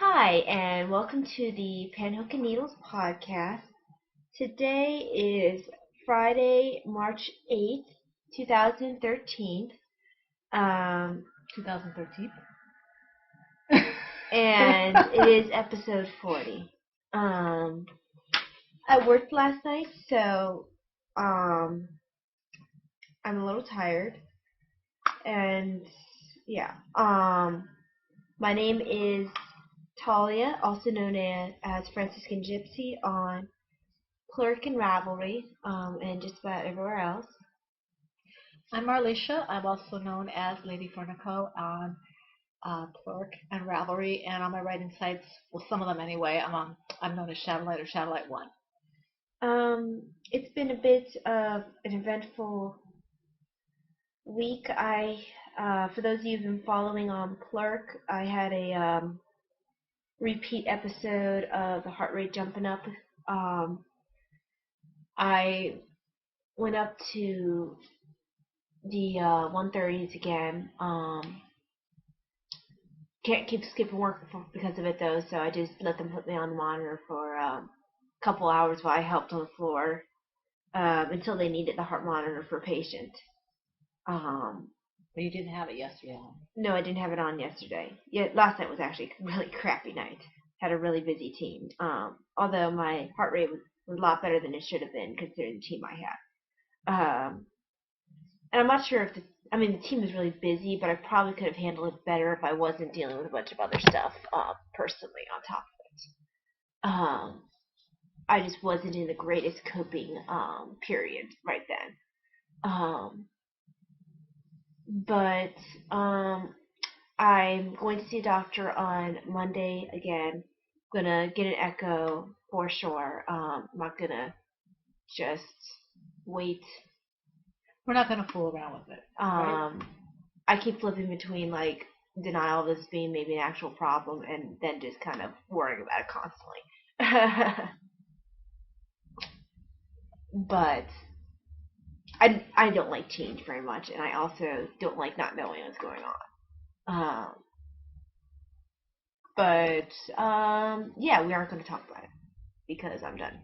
Hi, and welcome to the Panhook and Needles podcast. Today is Friday, March 8th, 2013. Um, 2013. and it is episode 40. I worked last night, so I'm a little tired. And yeah, my name is Talia, also known as Franciscan Gypsy on Clerk and Ravelry, and just about everywhere else. I'm Marlisha. I'm also known as Lady Fornico on Plurk and Ravelry, and on my writing sites, well, some of them anyway. I'm known as Shadowlight or Shadowlight One. It's been a bit of an eventful week. For those of you who've been following on Plurk, I had a repeat episode of the heart rate jumping up. I went up to the 130s again. Can't keep skipping work because of it though, so I just let them put me on the monitor for a couple hours while I helped on the floor until they needed the heart monitor for a patient. But you didn't have it yesterday. No, I didn't have it on yesterday. Yeah, last night was actually a really crappy night. Had a really busy team. Although my heart rate was a lot better than it should have been considering the team I had. And I'm not sure if the team was really busy, but I probably could have handled it better if I wasn't dealing with a bunch of other stuff personally on top of it. I just wasn't in the greatest coping period right then. But I'm going to see a doctor on Monday again. I'm gonna get an echo for sure. I'm not gonna just wait. We're not going to fool around with it. Right? I keep flipping between like denial of this being maybe an actual problem and then just kind of worrying about it constantly. But I don't like change very much, and I also don't like not knowing what's going on. Yeah, we aren't going to talk about it because I'm done.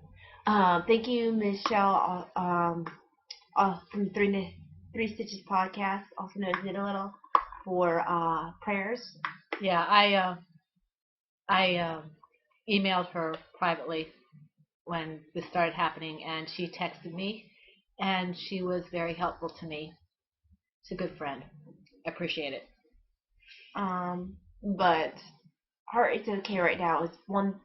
Thank you, Michelle, from Three Stitches podcast, also known as Knit a Little, for prayers. Yeah, I emailed her privately when this started happening, and she texted me, and she was very helpful to me. She's a good friend. I appreciate it. But heart rate's okay right now. It's 120s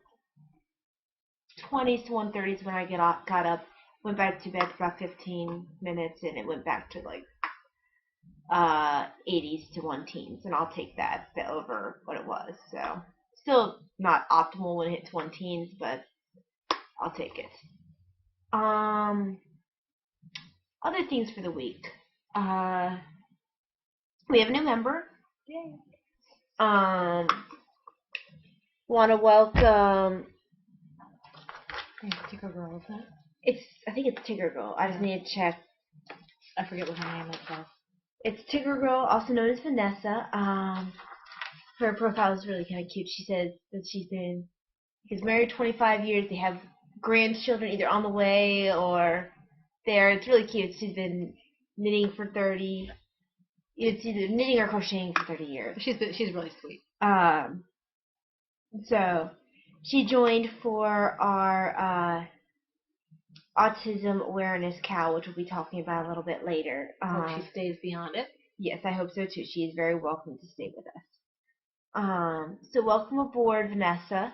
to 130s when I got up, went back to bed for about 15 minutes, and it went back to like 80s to 110s, and I'll take that over what it was. So still not optimal when it hits 110s, but I'll take it. Other things for the week. We have a new member. Yay. Want to welcome. Ticker Girl, is that? I think it's Tigger Girl. I just need to check. I forget what her name is though. It's Tigger Girl, also known as Vanessa. Her profile is really kind of cute. She says that she's married 25 years. They have grandchildren either on the way or there. It's really cute. She's been knitting for 30. It's either knitting or crocheting for 30 years. She's really sweet. So she joined for our Autism Awareness cow, which we'll be talking about a little bit later. Hope she stays beyond it. Yes, I hope so too. She is very welcome to stay with us. So welcome aboard, Vanessa.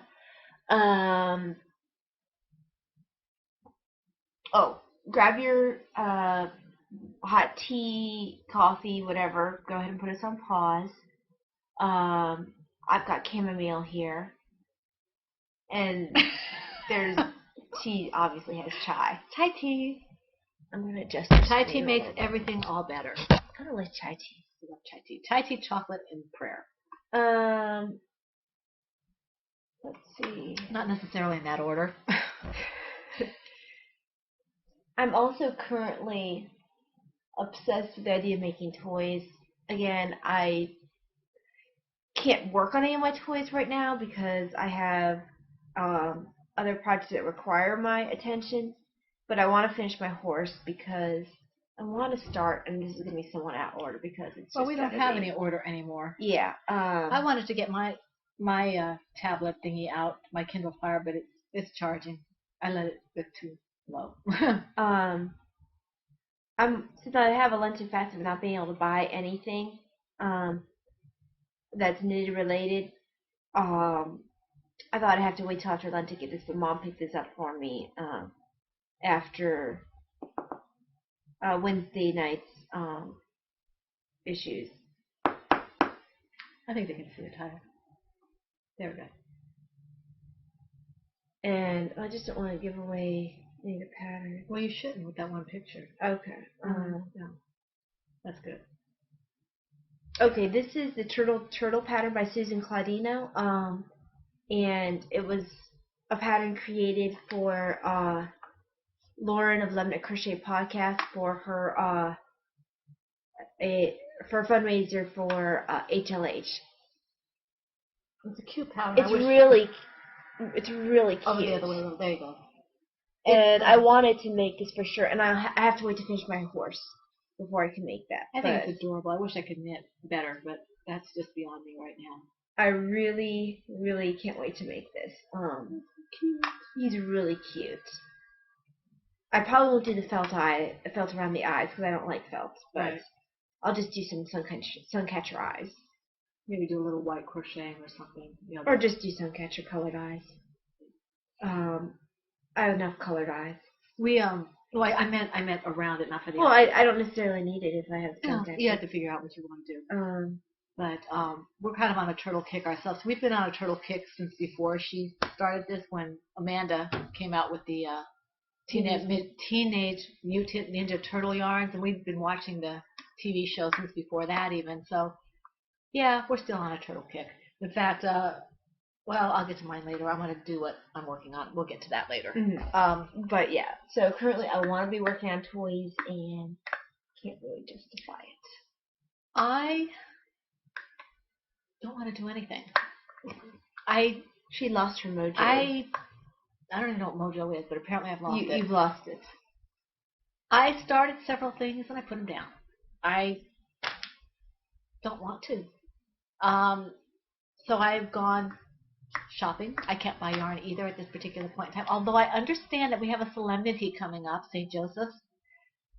Grab your hot tea, coffee, whatever. Go ahead and put us on pause. I've got chamomile here. And she obviously has chai. Chai tea. I'm going to adjust this. Chai tea makes everything all better. I kind of like chai tea. I love chai tea. Chai tea, chocolate, and prayer. Let's see. Not necessarily in that order. I'm also currently obsessed with the idea of making toys. Again, I can't work on any of my toys right now because I have other projects that require my attention. But I want to finish my horse because I want to start, and this is going to be somewhat out of order because it's just. Well, we don't have any order anymore. Yeah. I wanted to get my tablet thingy out, my Kindle Fire, but it's charging. I let it get too low. Since I have a lunch and fast of not being able to buy anything that's knitted related, I thought I'd have to wait till after lunch to get this, but Mom picked this up for me after Wednesday night's issues. I think they can see the title. There we go. And I just don't want to give away any of the pattern. Well, you shouldn't with that one picture. Okay. No. That's good. Okay, this is the turtle pattern by Susan Claudino. And it was a pattern created for Lauren of Lemon Crochet Podcast for her for a fundraiser for HLH. It's a cute pattern. It's really cute. Oh, the other way around. There you go. And I wanted to make this for sure, and I have to wait to finish my horse before I can make that. I think it's adorable. I wish I could knit better, but that's just beyond me right now. I really, really can't wait to make this. Cute. He's really cute. I probably won't do the felt around the eyes because I don't like felt, but right. I'll just do some suncatcher eyes. Maybe do a little white crocheting or something. Or just do suncatcher colored eyes. I have enough colored eyes. Well, I meant around it, not for the. Well, I don't necessarily need it if I have suncatcher. You have to figure out what you want to do. But we're kind of on a turtle kick ourselves. We've been on a turtle kick since before she started this, when Amanda came out with the Teenage Mutant Ninja Turtle yarns, and we've been watching the TV show since before that even. So, yeah, we're still on a turtle kick. In fact, well, I'll get to mine later. I'm going to do what I'm working on. We'll get to that later. Mm-hmm. But yeah, so currently I want to be working on toys and can't really justify it. I don't want to do anything. She lost her mojo. I don't even know what mojo is, but apparently I've lost it. You've lost it. I started several things and I put them down. I don't want to. So I've gone shopping. I can't buy yarn either at this particular point in time, although I understand that we have a solemnity coming up, St. Joseph's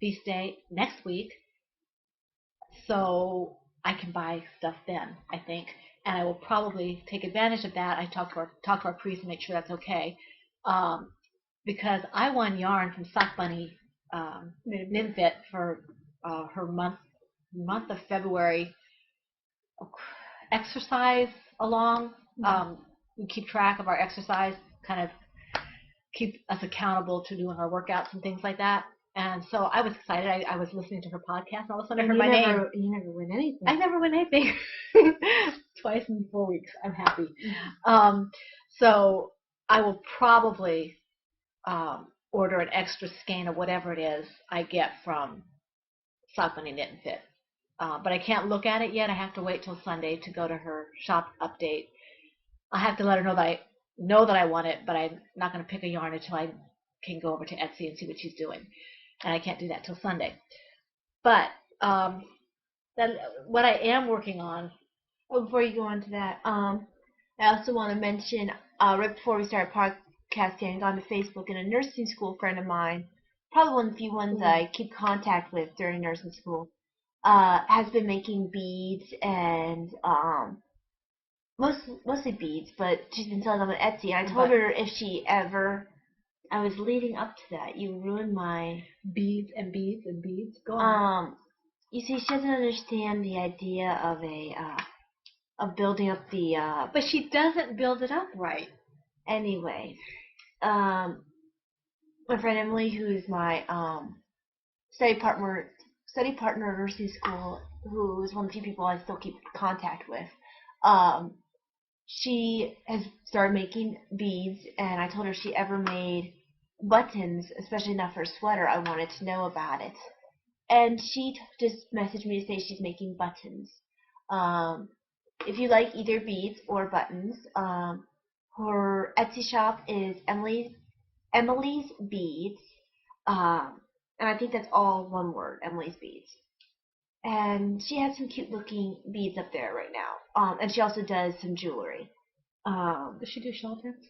feast day next week. So I can buy stuff then, I think, and I will probably take advantage of that. I talk to our priest and make sure that's okay, because I won yarn from Sock Bunny Ninfit for her month of February exercise along. We keep track of our exercise, kind of keep us accountable to doing our workouts and things like that. And so I was excited. I was listening to her podcast, and all of a sudden I heard my name. You never win anything. I never win anything. Twice in 4 weeks. I'm happy. So I will probably order an extra skein of whatever it is I get from Sock Bunny Knit and Fit. But I can't look at it yet. I have to wait till Sunday to go to her shop update. I have to let her know that I want it, but I'm not going to pick a yarn until I can go over to Etsy and see what she's doing. And I can't do that till Sunday. But what I am working on. Oh, before you go on to that, I also want to mention, right before we started podcasting, I got on to Facebook, and a nursing school friend of mine, probably one of the few ones I keep contact with during nursing school, has been making beads and mostly beads, but she's been selling them on Etsy. I told her if she ever. I was leading up to that. You ruined my beads and beads and beads. Go on. You see, she doesn't understand the idea of of building up the. But she doesn't build it up right. Anyway, my friend Emily, who is my study partner at nursing school, who is one of the few people I still keep contact with. She has started making beads, and I told her if she ever made buttons, especially enough for a sweater, I wanted to know about it. And she just messaged me to say she's making buttons. if you like either beads or buttons, her Etsy shop is Emily's Beads, and I think that's all one word, Emily's Beads. And she has some cute looking beads up there right now. And she also does some jewelry. Does she do shawl pins?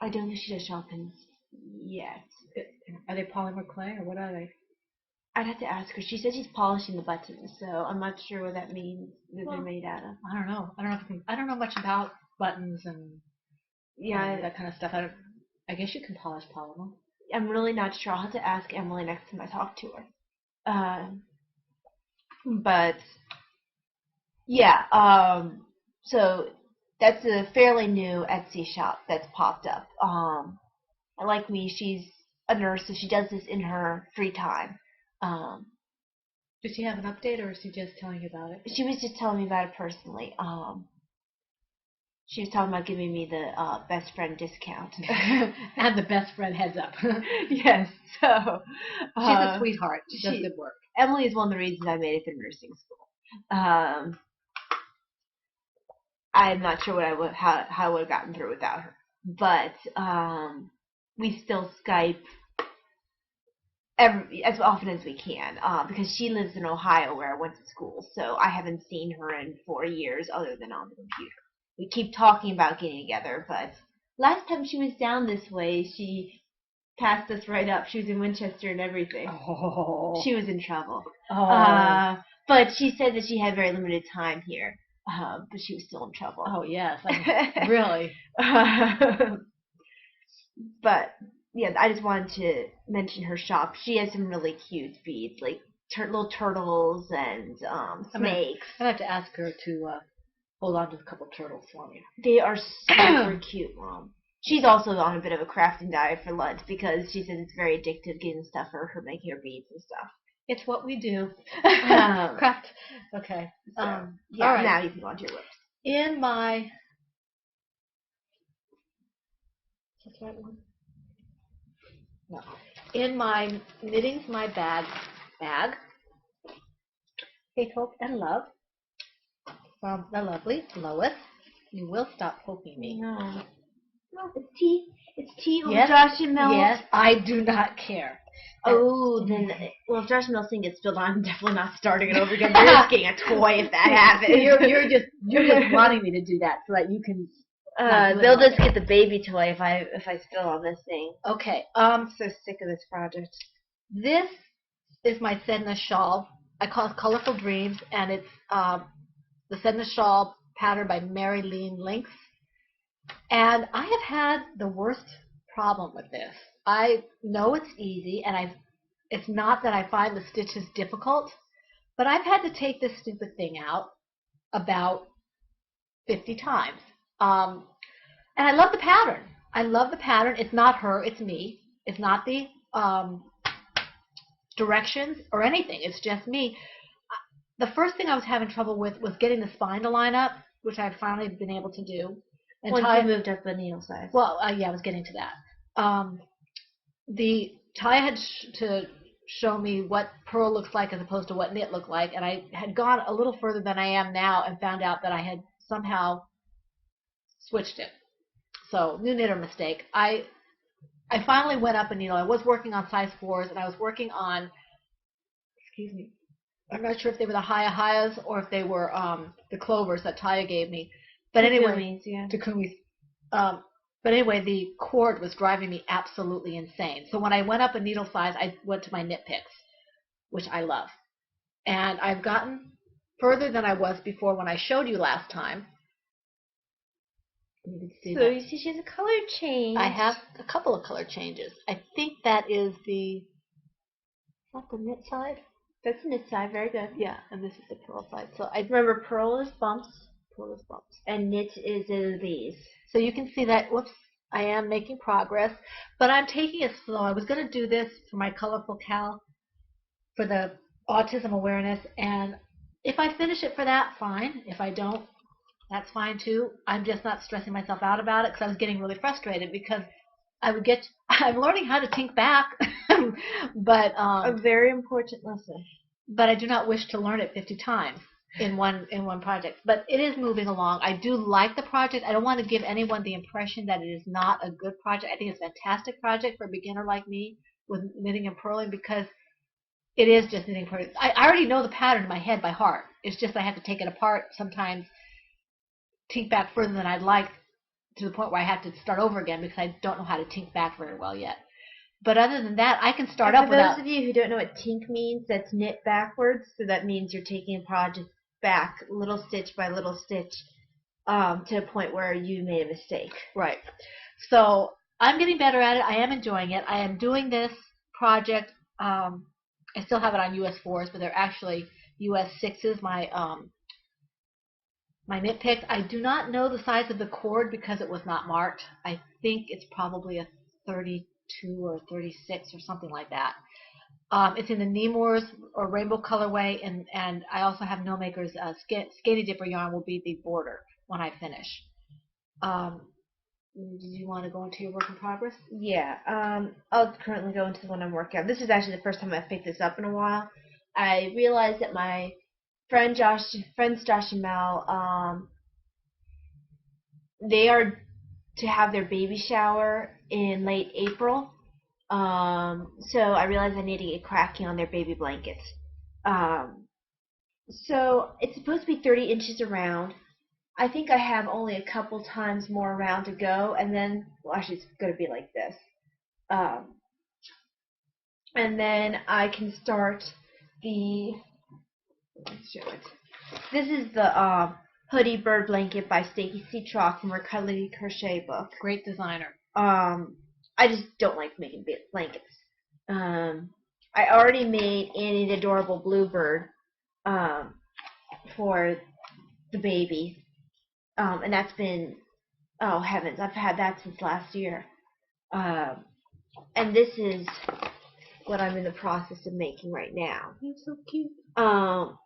I don't know if she does shawl pins yet. Are they polymer clay or what are they? I'd have to ask her. She said she's polishing the buttons, so I'm not sure what that means that they're made out of. I don't know. I don't know much about buttons and that kind of stuff. I guess you can polish polymer. I'm really not sure. I'll have to ask Emily next time I talk to her. But yeah, so that's a fairly new Etsy shop that's popped up. And like me, she's a nurse, so she does this in her free time. Did she have an update, or is she just telling you about it? She was just telling me about it personally. She was talking about giving me the best friend discount. And the best friend heads up. Yes, so she's a sweetheart. She does good work. Emily is one of the reasons I made it through nursing school. I'm not sure how I would have gotten through without her, but we still Skype as often as we can, because she lives in Ohio where I went to school, so I haven't seen her in 4 years other than on the computer. We keep talking about getting together, but last time she was down this way, she passed us right up. She was in Winchester and everything. Oh. She was in trouble. Oh. But she said that she had very limited time here, but she was still in trouble. Oh, yes. Really? But yeah, I just wanted to mention her shop. She has some really cute beads, like little turtles and snakes. I'm going to have to ask her to hold on to a couple turtles for me. They are super cute, Mom. She's also on a bit of a crafting diet for lunch because she says it's very addictive getting stuff for her making her beads and stuff. It's what we do. Craft. Okay. Yeah, all right. Now you can go on to your lips. In my... Is that the right one? No. In my Knitting's My Bag, Faith, Hope, and Love, from the lovely Lois. You will stop poking me. No, it's tea. It's tea with yes, Josh and Mel. Yes, I do not care. Oh, then, well, if Josh and Mel's thing gets spilled on, I'm definitely not starting it over again. You're just getting a toy if that happens. You're just wanting me to do that so that you can. They'll just get the baby toy if I spill on this thing. Okay. I'm so sick of this project. This is my Sedna shawl. I call it Colorful Dreams, and it's the Sedna shawl pattern by Mary Lean Lynx. And I have had the worst problem with this. I know it's easy, and it's not that I find the stitches difficult, but I've had to take this stupid thing out about 50 times. And I love the pattern. I love the pattern. It's not her, it's me. It's not the directions or anything. It's just me. The first thing I was having trouble with was getting the spine to line up, which I've finally been able to do. And once you moved up the needle size. Well, yeah, I was getting to that. Ty had to show me what purl looks like as opposed to what knit looked like, and I had gone a little further than I am now and found out that I had somehow switched it. So, new knitter mistake. I finally went up a needle. I was working on size 4s, and I was working on, excuse me, I'm not sure if they were the Hayas or if they were the Clovers that Taya gave me. But anyway, Takumis. But anyway, the cord was driving me absolutely insane. So when I went up a needle size, I went to my knit picks, which I love. And I've gotten further than I was before when I showed you last time. You can see so that. You see she has a color change. I have a couple of color changes. I think that is the knit side. That's the knit side, very good. Yeah, and this is the purl side. So I remember purl is bumps. Purl is bumps. And knit is in these. So you can see that, whoops, I am making progress, but I'm taking it slow. I was going to do this for my Colorful Cal for the Autism Awareness, and if I finish it for that, fine. If I don't, that's fine too. I'm just not stressing myself out about it because I was getting really frustrated because I'm learning how to tink back, but a very important lesson. But I do not wish to learn it 50 times. in one project. But it is moving along. I do like the project. I don't want to give anyone the impression that it is not a good project. I think it's a fantastic project for a beginner like me with knitting and purling, because it is just knitting and purling. I already know the pattern in my head by heart. It's just I have to take it apart sometimes, tink back further than I'd like, to the point where I have to start over again because I don't know how to tink back very well yet. But other than that, I can start up without... For those of you who don't know what tink means, that's knit backwards. So that means you're taking a project back little stitch by little stitch to a point where you made a mistake. Right. So I'm getting better at it. I am enjoying it. I am doing this project. I still have it on US 4s, but they're actually US 6s. My knit picks. I do not know the size of the cord because it was not marked. I think it's probably a 32 or 36 or something like that. It's in the Nemours or rainbow colorway, and I also have No Maker's Skinny Dipper yarn will be the border when I finish. Do you want to go into your work in progress? Yeah. I'll currently go into the one I'm working on. This is actually the first time I've picked this up in a while. I realized that my friends Josh and Mel, they are to have their baby shower in late April. So I realized I need to get cracking on their baby blankets. So it's supposed to be 30 inches around. I think I have only a couple times more around to go, and then, well, actually it's going to be like this. And then I can start the, let's show it. This is the Hoodie Bird Blanket by Stacey Trock from her Cuddly Crochet book. Great designer. I just don't like making blankets. I already made Annie the Adorable Bluebird for the baby. And that's been, oh heavens, I've had that since last year. And this is what I'm in the process of making right now. It's so cute. I'm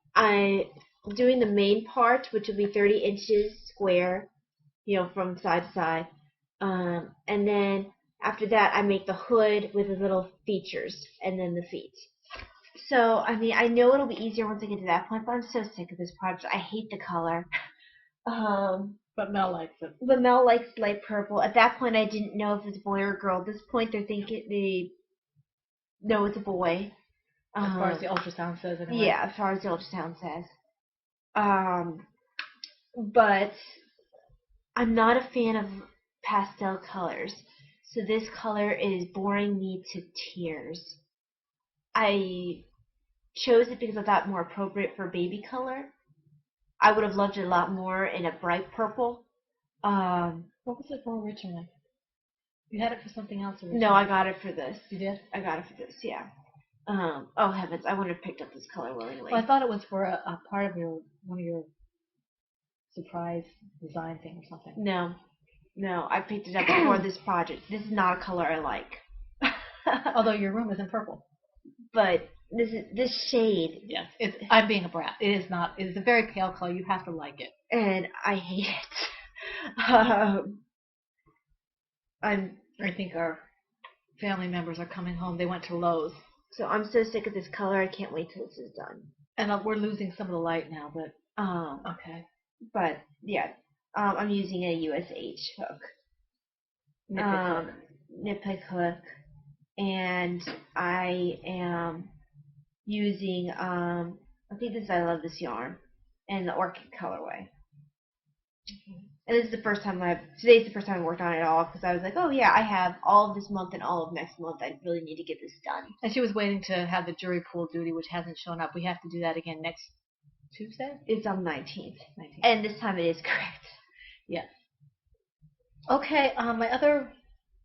doing the main part, which will be 30 inches square, from side to side. And then after that, I make the hood with the little features and then the feet. So, I mean, I know it'll be easier once I get to that point, but I'm so sick of this project. I hate the color. But Mel likes it. But Mel likes light purple. At that point, I didn't know if it's a boy or a girl. At this point, they know it's a boy. As far as the ultrasound says, anyway. Yeah, as far as the ultrasound says. But I'm not a fan of pastel colors. So this color is boring me to tears. I chose it because I thought more appropriate for baby color. I would have loved it a lot more in a bright purple. What was it for originally? You had it for something else originally? No, I got it for this. You did? I got it for this, yeah. Oh heavens, I wouldn't have picked up this color willingly. Well, I thought it was for a part of one of your surprise design thing or something. No, I picked it up before this project. This is not a color I like. Although your room is in purple. But this shade. Yes, I'm being a brat. It is not. It is a very pale color. You have to like it. And I hate it. I think our family members are coming home. They went to Lowe's. So I'm so sick of this color. I can't wait till this is done. And we're losing some of the light now, but okay. But yeah, I'm using a USH hook. Nip hook, and I am using I think I love this yarn and the orchid colorway. And this is the first time today's the first time I worked on it at all, because I was like, oh yeah, I have all of this month and all of next month. I really need to get this done. And she was waiting to have the jury pool duty, which hasn't shown up. We have to do that again next Tuesday? It's on the 19th. And this time it is correct. Yes. Okay, my other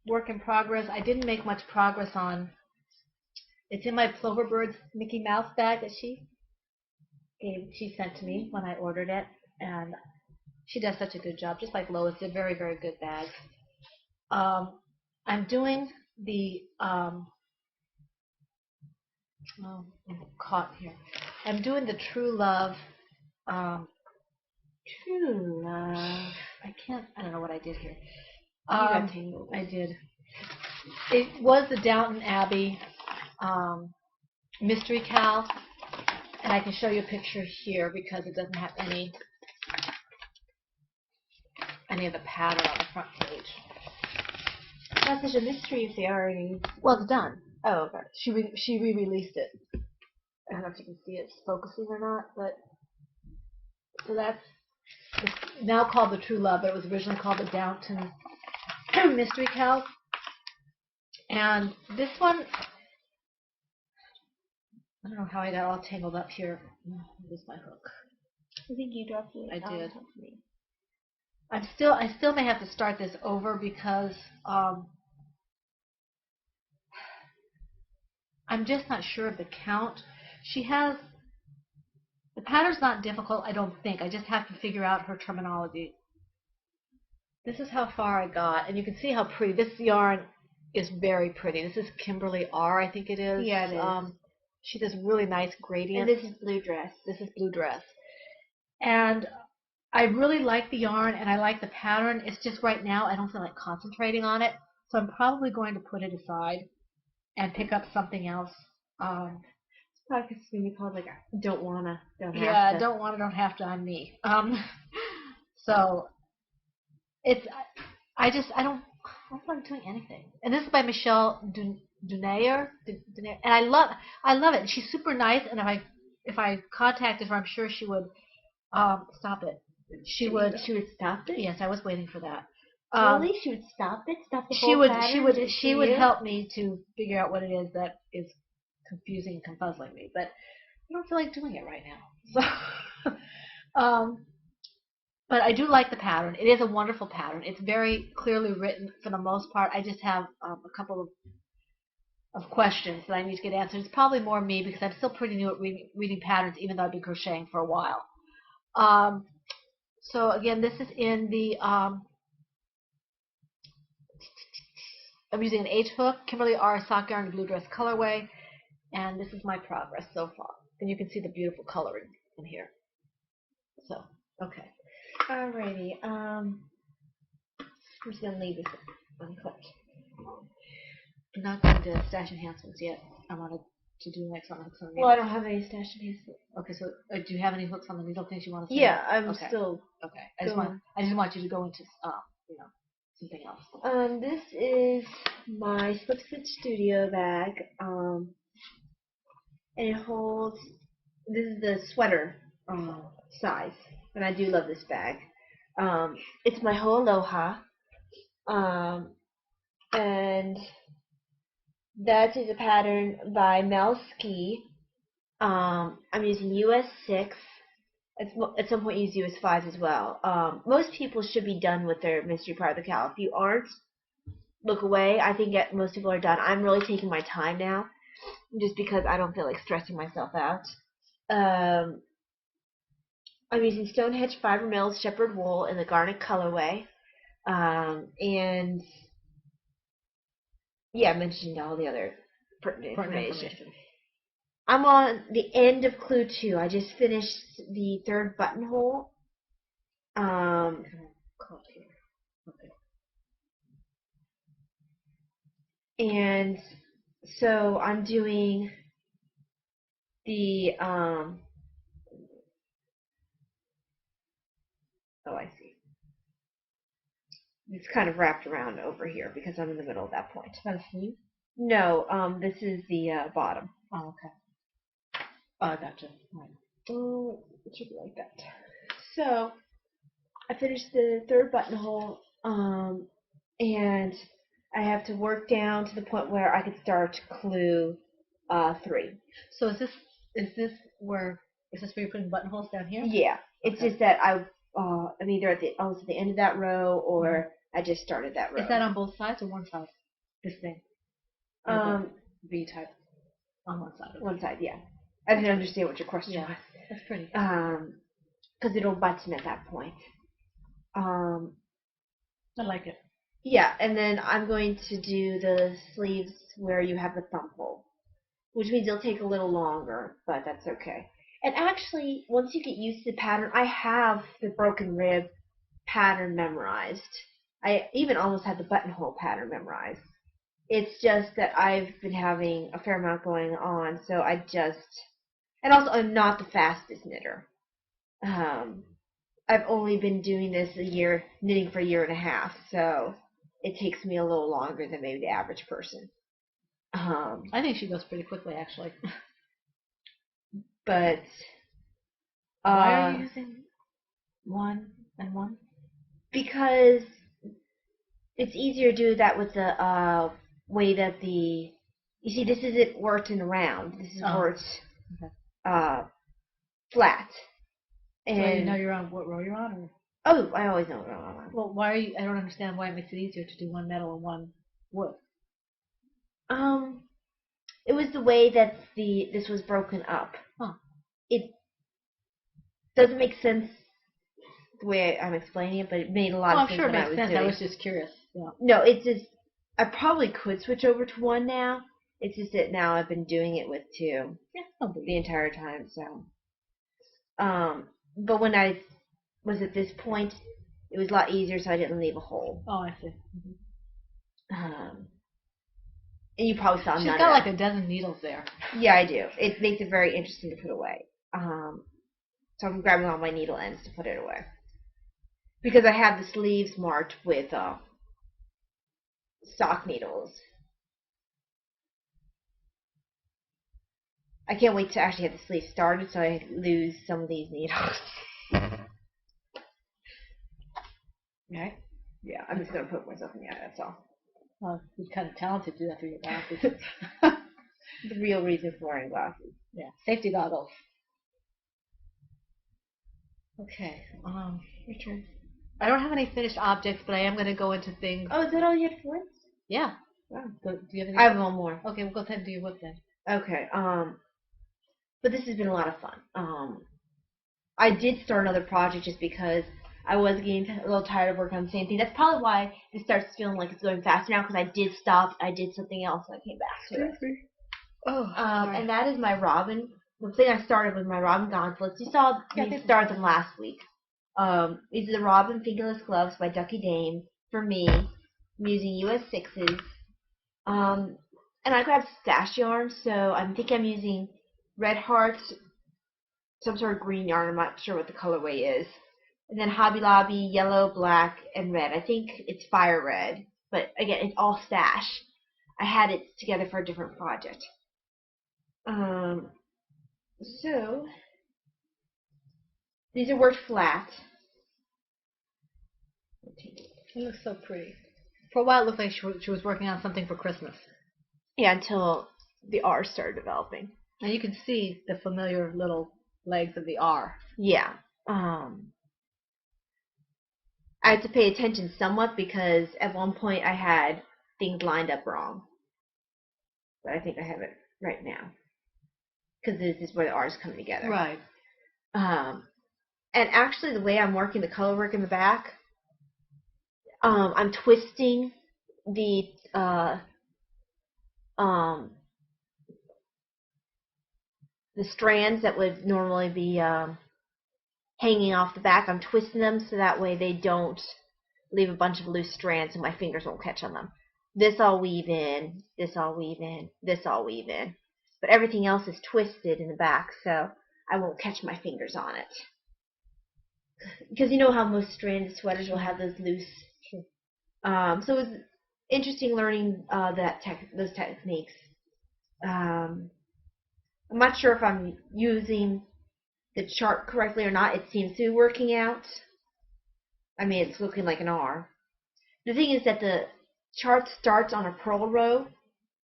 work in progress, I didn't make much progress on. It's in my Plover Birds Mickey Mouse bag that she sent to me when I ordered it, and she does such a good job, just like Lois did. Very, very good bags. I'm doing the I'm caught here. I'm doing the True Love. True Love. I don't know what I did here. You got tangled. I did. It was the Downton Abbey mystery cow, And I can show you a picture here because it doesn't have any of the pattern on the front page. That's such a mystery if they already. Well, it's done. Oh, okay. She re-released it. I don't know if you can see it's focusing or not, but so that's it's now called the True Love, but it was originally called the Downton Mystery Cow. And this one, I don't know how I got all tangled up here. Where's my hook? I think you dropped it. I did. I still may have to start this over because I'm just not sure of the count. The pattern's not difficult, I don't think. I just have to figure out her terminology. This is how far I got, and you can see how pretty. This yarn is very pretty. This is Kimberly R, I think it is. Yeah, it is. She does really nice gradients. And this is blue dress. This is blue dress. And I really like the yarn, and I like the pattern. It's just right now I don't feel like concentrating on it, so I'm probably going to put it aside and pick up something else. It's probably because it's going to be called like don't wanna, don't have yeah, to. don't wanna, don't have to on me. So it's I don't feel like doing anything. And this is by Michelle Dunayer, and I love it. She's super nice, and if I contacted her, I'm sure she would stop it. She would stop it? Yes, I was waiting for that. Really? She would stop it? Stop the whole pattern? She would help me to figure out what it is that is confusing and confuzzling me, but I don't feel like doing it right now. So, but I do like the pattern. It is a wonderful pattern. It's very clearly written for the most part. I just have a couple of questions that I need to get answered. It's probably more me because I'm still pretty new at reading patterns, even though I've been crocheting for a while. So again, this is in the I'm using an H hook, Kimberly R sock yarn, blue dress colorway, and this is my progress so far. And you can see the beautiful coloring in here. So, okay. Alrighty. I'm just gonna leave this unclipped. I'm not going to stash enhancements yet. I wanted to do next on hooks on the needle. Well, I don't have any stash enhancements. Okay, so do you have any hooks on the needle things you want to say? Yeah, I'm okay. still. Okay. I just want you to go into something else. This is my Slip Stitch Studio bag. And it holds. This is the sweater size, and I do love this bag. It's my Ho Aloha. And that is a pattern by Mel Ski. I'm using US 6. At some point use US 5 as well. Most people should be done with their mystery part of the cow. If you aren't, look away. I think most people are done. I'm really taking my time now, just because I don't feel like stressing myself out. I'm using Stonehenge Fiber Mills Shepherd Wool in the Garnet colorway. And yeah, I mentioned all the other pertinent information. I'm on the end of clue 2. I just finished the 3rd buttonhole. And so I'm doing the oh, I see. It's kind of wrapped around over here because I'm in the middle of that point. Is that a sleeve? No, this is the bottom. Oh, okay. Oh, I gotcha. Right. Oh, it should be like that. So I finished the 3rd buttonhole, and I have to work down to the point where I could start clue 3. So is this where you're putting buttonholes down here? Yeah. It's just that I'm either at the end of that row or I just started that row. Is that on both sides or one side? This thing. V type on one side. One side, yeah. I didn't understand what your question was. That's pretty. Because it'll button at that point. I like it. Yeah, and then I'm going to do the sleeves where you have the thumb hole, which means it'll take a little longer, but that's okay. And actually, once you get used to the pattern, I have the broken rib pattern memorized. I even almost had the buttonhole pattern memorized. It's just that I've been having a fair amount going on, so And also, I'm not the fastest knitter. I've only been doing this knitting for a year and a half, so it takes me a little longer than maybe the average person. I think she goes pretty quickly, actually. But why are you using 1 and 1? Because it's easier to do that with the way that you see, this isn't worked in round. This is worked flat. And so you know you're on what row you're on? Or? Oh, I always know what row I'm on. Well, why are you? I don't understand why it makes it easier to do 1 metal and 1 wood. It was the way that this was broken up. Huh. It doesn't make sense the way I'm explaining it, but it made a lot of sense. I'm sure it makes sense. Doing. I was just curious. Yeah. No, it's just I probably could switch over to 1 now. It's just that now I've been doing it with 2 the entire time. So, but when I was at this point, it was a lot easier, so I didn't leave a hole. Oh, I see. And you probably saw She's got like a dozen needles there. Yeah, I do. It makes it very interesting to put away. So I'm grabbing all my needle ends to put it away. Because I have the sleeves marked with stock needles. I can't wait to actually have the sleeves started so I lose some of these needles. Right? Yeah, I'm just going to put myself in the eye, that's all. Well, you're kind of talented to do that through your glasses. The real reason for wearing glasses. Yeah, safety goggles. Okay, your turn. I don't have any finished objects, but I am going to go into things. Oh, is that all you had for it? Yeah. Wow. Do you have any? I have one more. Okay, we'll go ahead and do your book then. Okay, but this has been a lot of fun. I did start another project just because I was getting a little tired of working on the same thing. That's probably why it starts feeling like it's going faster now, because I did stop, I did something else, and I came back to it. Oh, and that is my Robin. The thing I started with my Robin gauntlets. You saw me start them last week. These are the Robin fingerless gloves by Ducky Dame. For me, I'm using US 6s. And I grabbed stash yarn, so I think I'm using Red Heart, some sort of green yarn. I'm not sure what the colorway is. And then Hobby Lobby, yellow, black, and red. I think it's fire red, but again, it's all stash. I had it together for a different project. So these are worked flat. It looks so pretty. For a while, it looked like she was working on something for Christmas. Yeah, until the R started developing. And you can see the familiar little legs of the R. Yeah. I had to pay attention somewhat because at one point I had things lined up wrong. But I think I have it right now. Because this is where the R's come together. Right. And actually the way I'm working the color work in the back, I'm twisting the strands that would normally be hanging off the back. I'm twisting them so that way they don't leave a bunch of loose strands and my fingers won't catch on them. This I'll weave in, this I'll weave in, this I'll weave in. But everything else is twisted in the back, so I won't catch my fingers on it. Because you know how most stranded sweaters will have those loose. So it was interesting learning those techniques. I'm not sure if I'm using the chart correctly or not. It seems to be working out. I mean, it's looking like an R. The thing is that the chart starts on a purl row,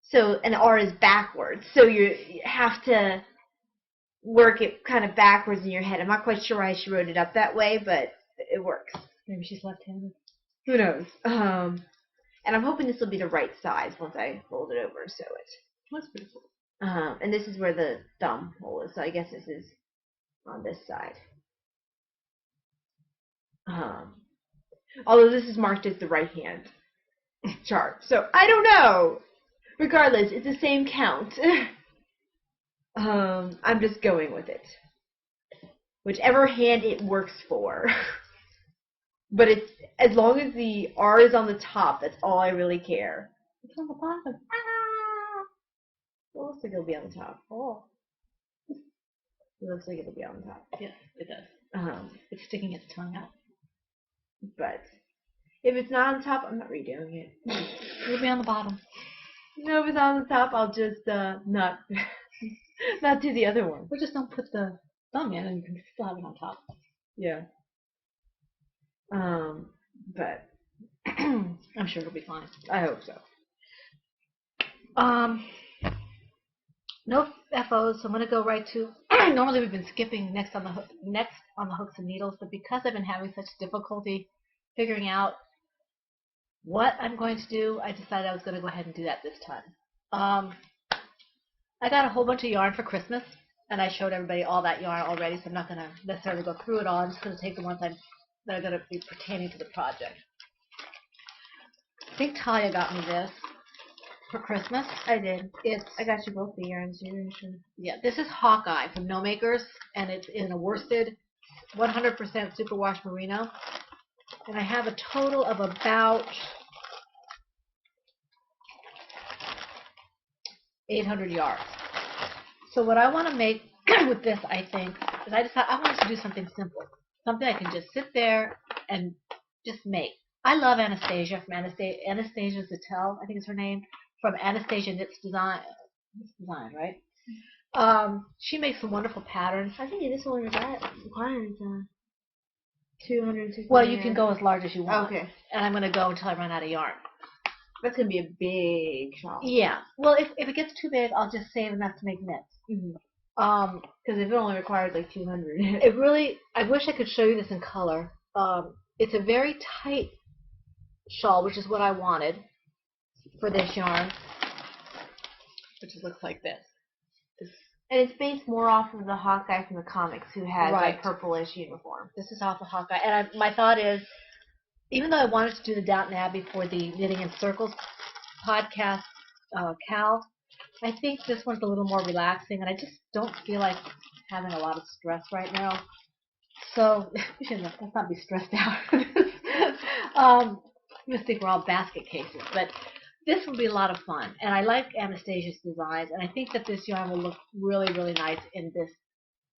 so an R is backwards. So you have to work it kind of backwards in your head. I'm not quite sure why she wrote it up that way, but it works. Maybe she's left-handed. Who knows? And I'm hoping this will be the right size once I fold it over and sew it. That's pretty cool. And this is where the thumb hole is, so I guess this is on this side. Although this is marked as the right hand chart, so I don't know. Regardless, it's the same count. I'm just going with it. Whichever hand it works for. But it's as long as the R is on the top, that's all I really care. It's on the bottom. Well, looks like it'll be on the top. Oh. It looks like it'll be on top. Yes, it does. It's sticking its tongue out. But if it's not on top, I'm not redoing it. It'll be on the bottom. No, if it's on the top, I'll just not not do the other one. Or just don't put the thumb in and you can still have it on top. Yeah. But I'm sure it'll be fine. I hope so. No FOs, so I'm gonna go right to. Normally we've been skipping next on the hooks and needles, but because I've been having such difficulty figuring out what I'm going to do, I decided I was going to go ahead and do that this time. I got a whole bunch of yarn for Christmas, and I showed everybody all that yarn already, so I'm not going to necessarily go through it all. I'm just going to take the ones that are going to be pertaining to the project. I think Talia got me this for Christmas. I did. I got you both the yarns. Yeah, this is Hawkeye from No Makers, and it's in a worsted 100% superwash merino. And I have a total of about 800 yards. So what I want to make with this, I think, is I decided I wanted to do something simple. Something I can just sit there and just make. I love Anastasia from Anastasia Zattel, I think is her name, from Anastasia Knits Design, right? She makes some wonderful patterns. I think this one requires 260. Well, you can go as large as you want. Okay. And I'm going to go until I run out of yarn. That's going to be a big shawl. Yeah. Well, if it gets too big, I'll just save enough to make knits. Because if it only requires like 200. It really, I wish I could show you this in color. It's a very tight shawl, which is what I wanted for this yarn, which looks like this. And it's based more off of the Hawkeye from the comics, who has a purplish uniform. This is off of Hawkeye. And my thought is, even though I wanted to do the Downton Abbey for the Knitting in Circles podcast, Cal, I think this one's a little more relaxing, and I just don't feel like having a lot of stress right now. So, let's not be stressed out. You just think we're all basket cases, but this will be a lot of fun, and I like Anastasia's designs, and I think that this yarn will look really, really nice in this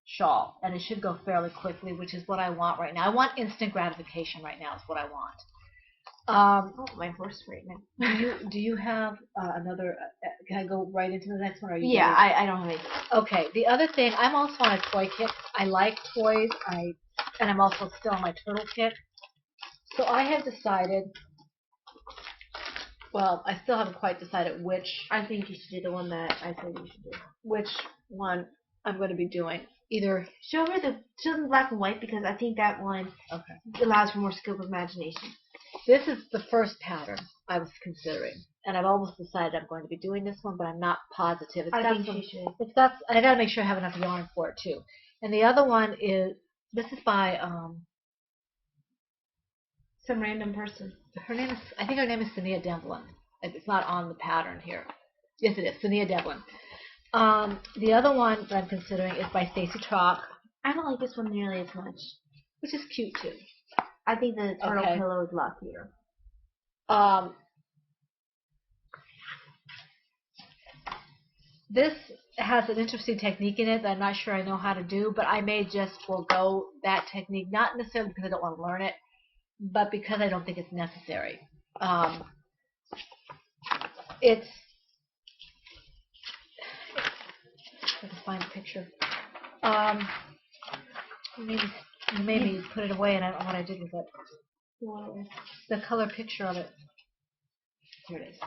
shawl, and it should go fairly quickly, which is what I want right now. I want instant gratification right now is what I want. My horse right now. Do you have another, can I go right into the next one? Or are you yeah, I don't have anything. Okay, the other thing, I'm also on a toy kick. I like toys, and I'm also still on my turtle kick. So I have decided, well, I still haven't quite decided which. I think you should do the one that I said you should do. Which one I'm going to be doing. Either show them black and white, because I think that one allows for more scope of imagination. This is the first pattern I was considering, and I've almost decided I'm going to be doing this one, but I'm not positive. I think you should. I got to make sure I have enough yarn for it too. And the other one is, this is by some random person. I think her name is Sania Devlin. It's not on the pattern here. Yes, it is, Sania Devlin. The other one that I'm considering is by Stacy Trock. I don't like this one nearly as much. Which is cute too. I think the turtle pillow is luckier. This has an interesting technique in it that I'm not sure I know how to do, but I may just forego that technique, not necessarily because I don't want to learn it, but because I don't think it's necessary. It's, if I can find a picture. You made me put it away, and I don't know what I did with it. The color picture of it. Here it is.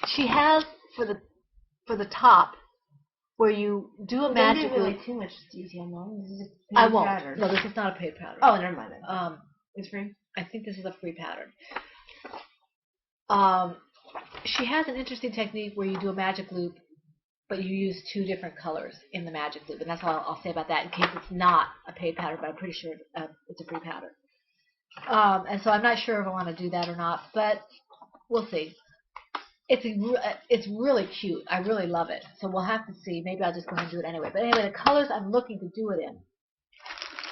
She has for the top where you do a magic loop. Really too much detail, no? This is a I won't. pattern. No, this is not a paid pattern. Oh, never mind then. It's free. I think this is a free pattern. She has an interesting technique where you do a magic loop, but you use 2 different colors in the magic loop, and that's all I'll say about that in case it's not a paid pattern, but I'm pretty sure it's a free pattern. And so I'm not sure if I want to do that or not, but we'll see. It's really cute. I really love it. So we'll have to see. Maybe I'll just go ahead and do it anyway. But anyway, the colors I'm looking to do it in.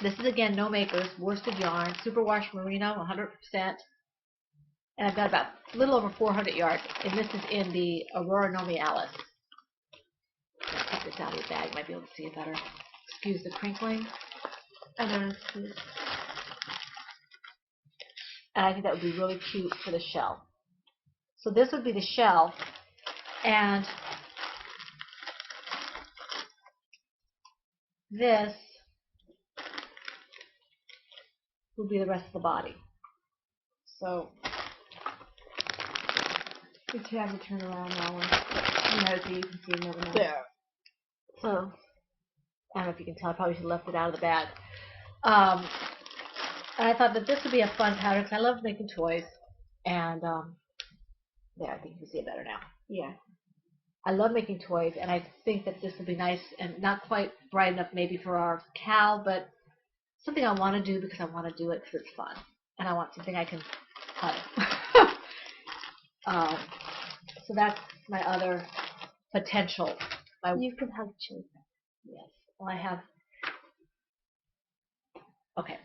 This is, again, No Makers, worsted yarn, superwash merino, 100%. And I've got about a little over 400 yards. And this is in the Aurora Nomi Alice. I'll put this out of the bag. You might be able to see it better. Excuse the crinkling. I don't know. And I think that would be really cute for the shell. So this would be the shell, and this would be the rest of the body. So you have to turn around that one. So you can see another one. There. So I don't know if you can tell. I probably should have left it out of the bag. And I thought that this would be a fun pattern because I love making toys. And there, I think you can see it better now. Yeah. I love making toys, and I think that this will be nice and not quite bright enough maybe for our cow, but something I want to do because I want to do it because it's fun. And I want something I can hug. So that's my other potential. You can hug children. Yes. Well, I have. Okay.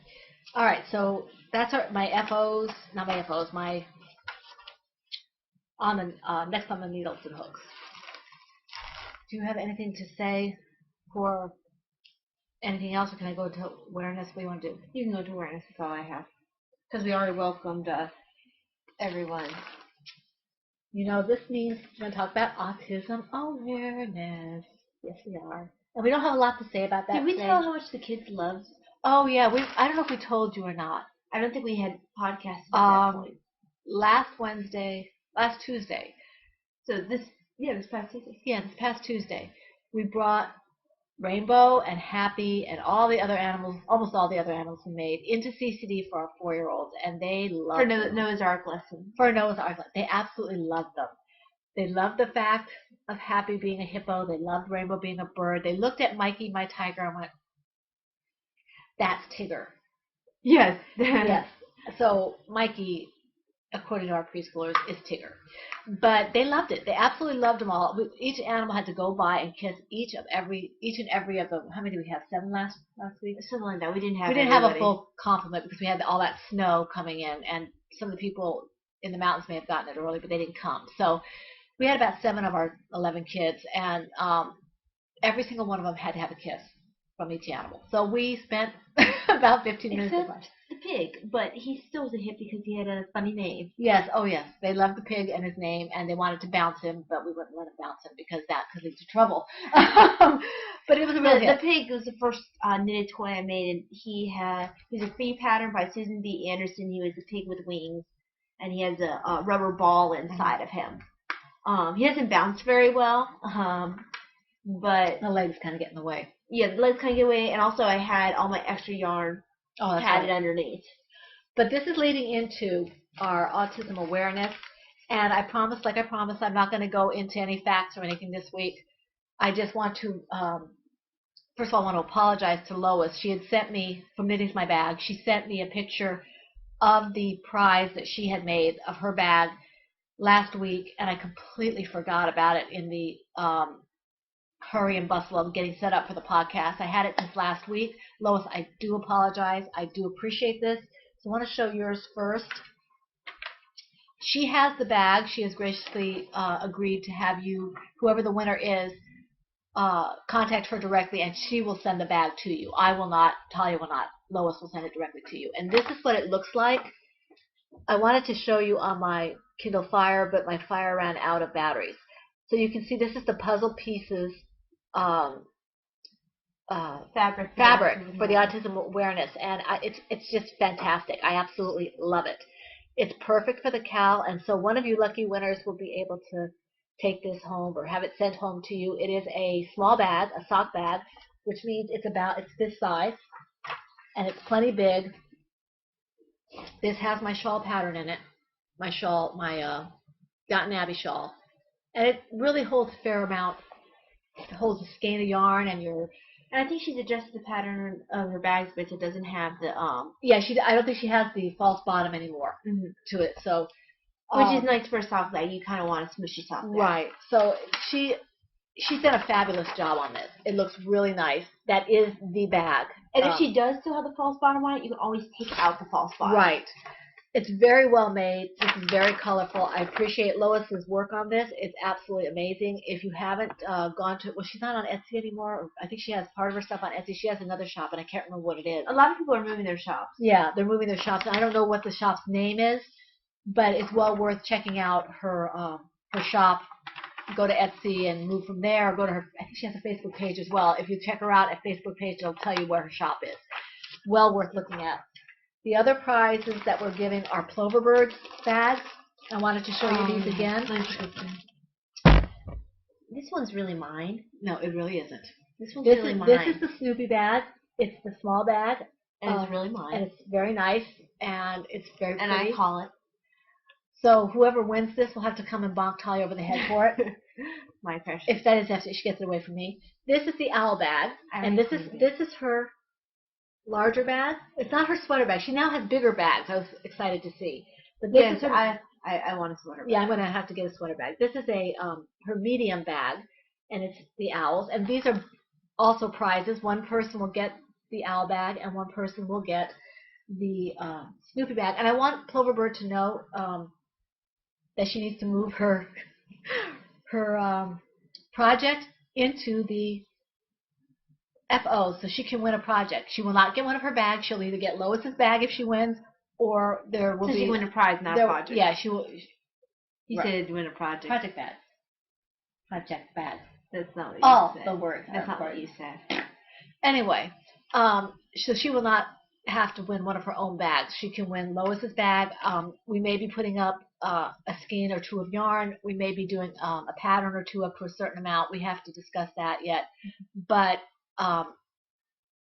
All right. So that's my FOs, not my FOs, my on the next on the needles and hooks. Do you have anything to say for anything else, or can I go to awareness? What do you want to do? You can go to awareness. That's all I have. Because we already welcomed everyone. You know, this means we're going to talk about autism awareness. Yes, we are. And we don't have a lot to say about that. Did we today. tell how much the kids loved? Oh, yeah. I don't know if we told you or not. I don't think we had podcasts at that point. Last Tuesday. So this past Tuesday. Yeah, this past Tuesday. We brought Rainbow and Happy and all the other animals, almost all the other animals we made, into CCD for our 4-year-olds, and they loved them. For Noah's Ark lesson. For Noah's Ark lesson. They absolutely loved them. They loved the fact of Happy being a hippo. They loved Rainbow being a bird. They looked at Mikey, my tiger, and went, that's Tigger. Yes. Yes. So Mikey, according to our preschoolers, is Tigger. But they loved it. They absolutely loved them all. Each animal had to go by and kiss each and every of them. How many did we have? 7 last week? Something like that. We didn't have a full complement because we had all that snow coming in, and some of the people in the mountains may have gotten it early, but they didn't come. So we had about 7 of our 11 kids, and every single one of them had to have a kiss from each animal. So we spent about 15 minutes. Except the pig, but he still was a hit because he had a funny name. Yes, oh yes. They loved the pig and his name, and they wanted to bounce him, but we wouldn't let him bounce him because that could lead to trouble. But it was a real hit. The pig was the first knitted toy I made, and he was a free pattern by Susan B. Anderson. He was a pig with wings, and he has a rubber ball inside of him. He doesn't bounce very well, but the legs kind of get in the way. Yeah, the legs kind of get away, and also I had all my extra yarn padded underneath. But this is leading into our autism awareness, and I promise, I'm not going to go into any facts or anything this week. I just want to, first of all, I want to apologize to Lois. She had sent me, from Knitting's My Bag, she sent me a picture of the prize that she had made of her bag last week, and I completely forgot about it in the hurry and bustle of getting set up for the podcast. I had it since last week. Lois, I do apologize. I do appreciate this. So I want to show yours first. She has the bag. She has graciously agreed to have you, whoever the winner is, contact her directly, and she will send the bag to you. I will not. Talia will not. Lois will send it directly to you. And this is what it looks like. I wanted to show you on my Kindle Fire, but my Fire ran out of batteries. So you can see this is the puzzle pieces fabric for the autism awareness, and it's just fantastic. I absolutely love it. It's perfect for the cow, and so one of you lucky winners will be able to take this home or have it sent home to you. It is a small bag, a sock bag, which means it's this size, and it's plenty big. This has my shawl pattern in it, my Downton Abbey shawl, and it really holds a fair amount. It holds a skein of yarn and I think she's adjusted the pattern of her bags, but it doesn't have the Yeah, I don't think she has the false bottom anymore to it. So which is nice for a soft bag. You kind of want a smushy soft bag. Right. So she's done a fabulous job on this. It looks really nice. That is the bag. And if she does still have the false bottom on it, you can always take out the false bottom. Right. It's very well made. This is very colorful. I appreciate Lois's work on this. It's absolutely amazing. If you haven't gone to, well, she's not on Etsy anymore. I think she has part of her stuff on Etsy. She has another shop, and I can't remember what it is. A lot of people are moving their shops. Yeah, they're moving their shops. I don't know what the shop's name is, but it's well worth checking out her shop. Go to Etsy and move from there. Or go to her. I think she has a Facebook page as well. If you check her out at Facebook page, it'll tell you where her shop is. Well worth looking at. The other prizes that we're giving are Plover bird bags. I wanted to show you these again. This one's really mine. No, it really isn't. This one's really mine. This is the Snoopy bag. It's the small bag. And it's really mine. And it's very nice. And it's very pretty. And I call it. So whoever wins this will have to come and bonk Talia over the head for it. My precious. If that is after she gets it away from me. This is the owl bag. And this is her larger bag. It's not her sweater bag. She now has bigger bags. I was excited to see. But this is her, I want a sweater bag. Yeah, I'm going to have to get a sweater bag. This is a her medium bag, and it's the owls. And these are also prizes. One person will get the owl bag, and one person will get the Snoopy bag. And I want Plover Bird to know that she needs to move her project into the FO, so she can win a project. She will not get one of her bags. She'll either get Lois's bag if she wins, or there will be. So she can win a prize, not a project. Yeah, she will. You said win a project. Project bag. Project bag. That's not what you said. The word. That's not what you said. Anyway, so she will not have to win one of her own bags. She can win Lois's bag. We may be putting up a skein or two of yarn. We may be doing a pattern or two up to a certain amount. We have to discuss that yet. But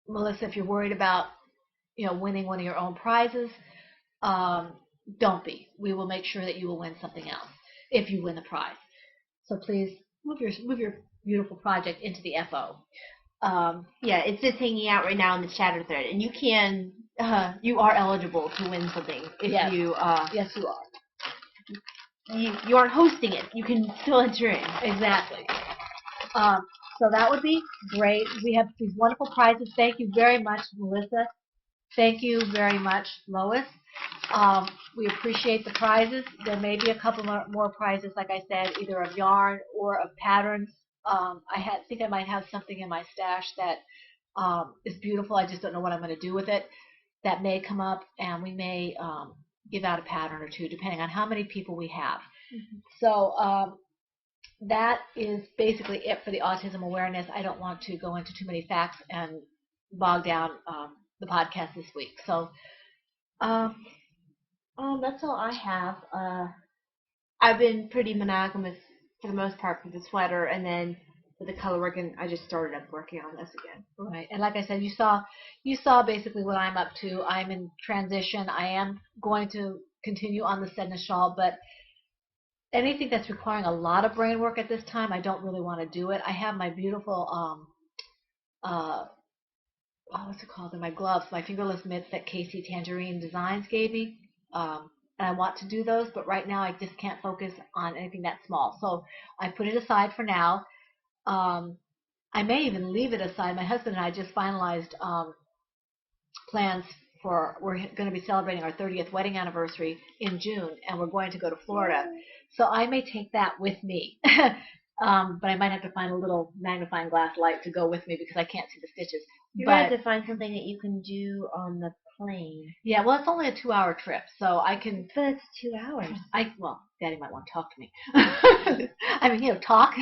Melissa, if you're worried about winning one of your own prizes, don't be. We will make sure that you will win something else if you win the prize. So please move your beautiful project into the FO. Yeah, it's just hanging out right now in the chatter thread, and you are eligible to win something if yes. you. Yes, you are. You aren't hosting it. You can still enter in. Exactly. So that would be great. We have these wonderful prizes. Thank you very much, Melissa. Thank you very much, Lois. We appreciate the prizes. There may be a couple more prizes, like I said, either of yarn or of patterns. I think I might have something in my stash that is beautiful. I just don't know what I'm going to do with it. That may come up, and we may give out a pattern or two, depending on how many people we have. Mm-hmm. So that is basically it for the autism awareness. I don't want to go into too many facts and bog down the podcast this week. So that's all I have. I've been pretty monogamous for the most part for the sweater, and then for the color work, and I just started up working on this again. Right, and like I said, you saw basically what I'm up to. I'm in transition. I am going to continue on the Sedna shawl, but anything that's requiring a lot of brain work at this time, I don't really want to do it. I have my beautiful what's it called? They're my gloves, my fingerless mitts that Casey Tangerine Designs gave me. And I want to do those, but right now I just can't focus on anything that small. So I put it aside for now. I may even leave it aside. My husband and I just finalized plans for, we're going to be celebrating our 30th wedding anniversary in June, and we're going to go to Florida. So I may take that with me. But I might have to find a little magnifying glass light to go with me because I can't see the stitches. You're going to have to find something that you can do on the plane. Yeah, well, it's only a 2-hour trip, so I can. But it's 2 hours. Well, Daddy might want to talk to me. I mean, talk,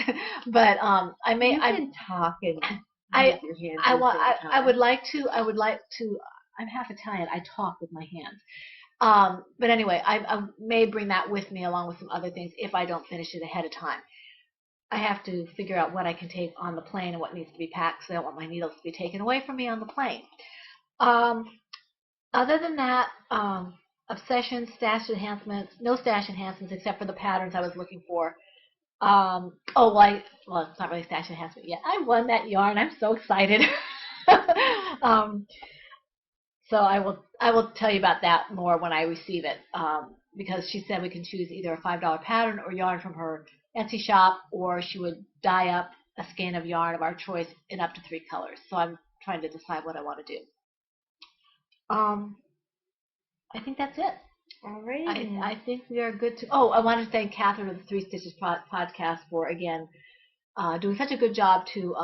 but I may. You can talk and I your hands. I would like to. I'm half Italian. I talk with my hands. But anyway, I may bring that with me along with some other things if I don't finish it ahead of time. I have to figure out what I can take on the plane and what needs to be packed, so I don't want my needles to be taken away from me on the plane. Other than that, obsessions, stash enhancements, no stash enhancements except for the patterns I was looking for. Well, it's not really stash enhancement yet. I won that yarn. I'm so excited. So I will tell you about that more when I receive it, because she said we can choose either a $5 pattern or yarn from her Etsy shop, or she would dye up a skein of yarn of our choice in up to 3 colors. So I'm trying to decide what I want to do. I think that's it. Alrighty. I think we are good to. Oh, I want to thank Catherine of the Three Stitches podcast for again doing such a good job to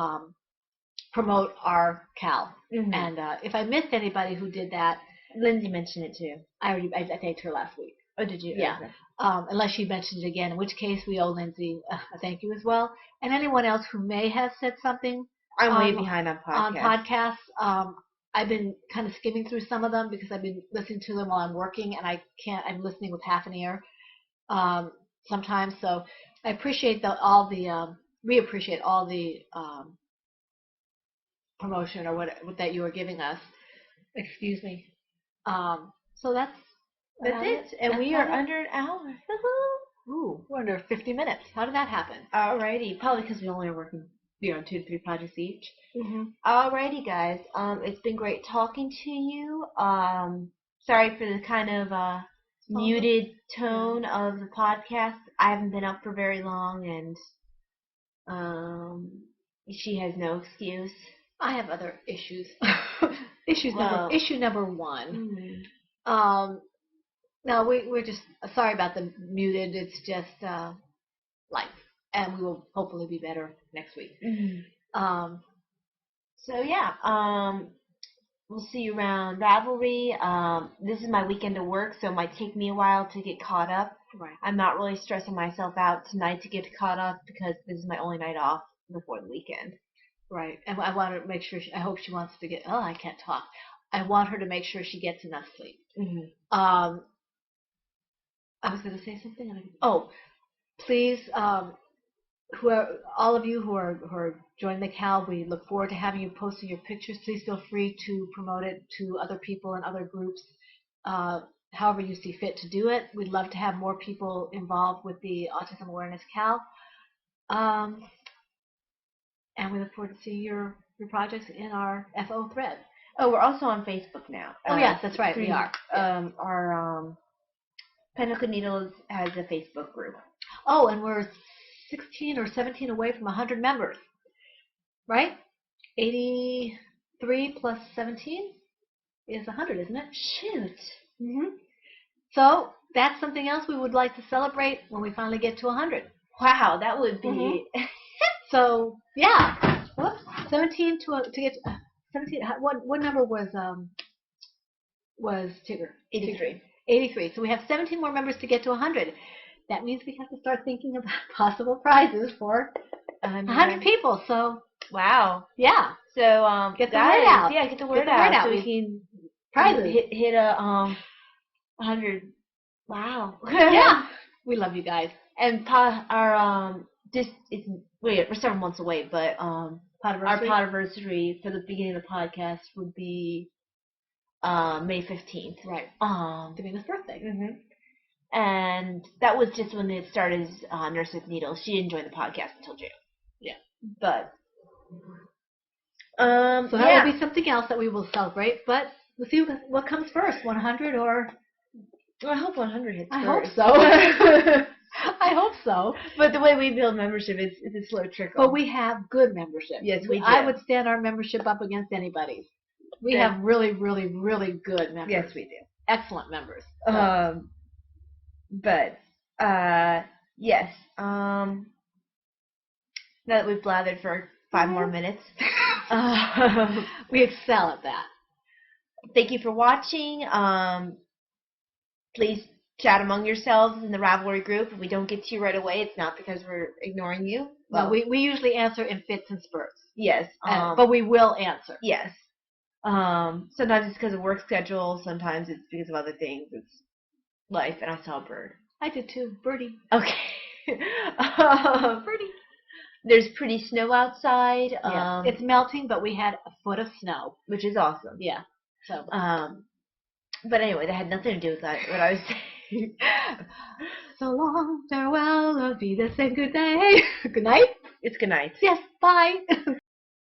promote our Cal. Mm-hmm. And if I missed anybody who did that, Lindsay mentioned it too. I thanked her last week. Oh, did you? Yeah. Okay. Unless she mentioned it again, in which case we owe Lindsay a thank you as well. And anyone else who may have said something. I'm way behind on podcasts. I've been kind of skimming through some of them because I've been listening to them while I'm working, and I'm listening with half an ear sometimes. So I appreciate we appreciate all the promotion or what that you are giving us. Excuse me. So that's it. And we are under an hour. Ooh, we're under 50 minutes. How did that happen? Alrighty. Probably because we only are working on 2 to 3 projects each. Mm-hmm. Alrighty, guys. It's been great talking to you. Sorry for the kind of muted tone of the podcast. I haven't been up for very long, and she has no excuse. I have other issues. Issue number one. Mm-hmm. No, we're just sorry about the muted. It's just life, and we will hopefully be better next week. Mm-hmm. So yeah, we'll see you around Ravelry. This is my weekend of work, so it might take me a while to get caught up. Right. I'm not really stressing myself out tonight to get caught up because this is my only night off before the weekend. Right, and I want to make sure. I hope she wants to get. Oh, I can't talk. I want her to make sure she gets enough sleep. Mm-hmm. I was going to say something. Oh, please, all of you who are joining the Cal, we look forward to having you posting your pictures. Please feel free to promote it to other people and other groups, however you see fit to do it. We'd love to have more people involved with the Autism Awareness Cal. And we look forward to seeing your projects in our FO thread. Oh, we're also on Facebook now. Oh, yes, that's right. We are. Our Pinnacle Needles has a Facebook group. Oh, and we're 16 or 17 away from 100 members, right? 83 plus 17 is 100, isn't it? Shoot. Mm-hmm. So that's something else we would like to celebrate when we finally get to 100. Wow, that would be. Mm-hmm. So yeah, whoops, 17 to get 17. What number was Tigger? 83. 83. So we have 17 more members to get to 100. That means we have to start thinking about possible prizes for 100 people. So wow. Yeah. So get the word out. Yeah, get the word out. So we can prizes. Hit a 100. Wow. Yeah. We love you guys. And we're several months away, but our podiversary for the beginning of the podcast would be May 15th. Right. Davina's birthday. Mm-hmm. And that was just when it started Nurse with Needles. She didn't join the podcast until June. Yeah. But so that will be something else that we will celebrate. But we'll see what comes first, 100 or. Well, I hope 100 hits I first. hope so. I hope so. But the way we build membership is a slow trickle. But we have good membership. Yes, we do. I would stand our membership up against anybody's. We have really, really, really good members. Yes, we do. Excellent members. So. But yes. Now that we've blathered for 5 more minutes, we excel at that. Thank you for watching. Please chat among yourselves in the Ravelry group. If we don't get to you right away, it's not because we're ignoring you. Well, no, we usually answer in fits and spurts. Yes. But we will answer. Yes. Sometimes it's because of work schedule. Sometimes it's because of other things. It's life. And I saw a bird. I did too. Birdie. Okay. Birdie. There's pretty snow outside. Yeah. It's melting, but we had a foot of snow. Which is awesome. Yeah. So. But anyway, that had nothing to do with that, what I was saying. So long, farewell, I'll be the same. Good day. Good night. It's good night. Yes, bye.